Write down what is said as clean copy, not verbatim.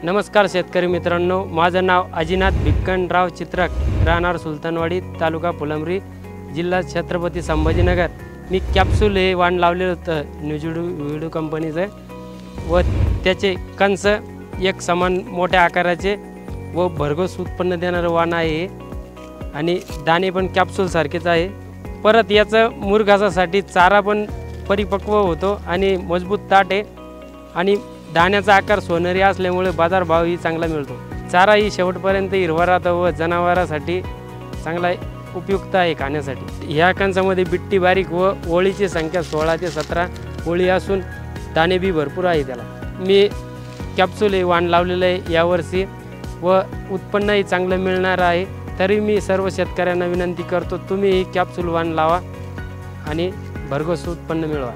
नमस्कार शेतकरी मित्रांनो, माझं नाव अजिनाथ भिक्कनराव चित्रक, राहणार सुलतानवाडी, तालुका फुलंब्री, जिल्हा छत्रपती संभाजीनगर। मी कॅप्सूल हे वाण लावलेलं होतं न्यूजिडू कंपनीचं व त्याचे कंस एक समान मोठ्या आकाराचे व भरघोस उत्पन्न देणारं वाण आहे आणि दाणे पण कॅप्सूल सारखेच आहे। परत याचं मुरघासासाठी चारा पण परिपक्व होतो आणि मजबूत ताट आहे आणि दाण्याचा आकार सोनेरी असल्यामुळे बाजारभावही चांगला मिळतो। चाराही शेवटपर्यंत हिरवा राहतो व जनावरांसाठी चांगला उपयुक्त आहे खाण्यासाठी। ह्या कंसामध्ये बिट्टी बारीक व ओळीची संख्या 16 ते 17 ओळी असून दाणे बी भरपूर आहे त्याला। मी कॅप्सूल हे वाण लावलेलं आहे यावर्षी व उत्पन्नही चांगलं मिळणार आहे। तरी मी सर्व शेतकऱ्यांना विनंती करतो, तुम्ही ही कॅप्सूल वाण लावा आणि भरघोस उत्पन्न मिळवा।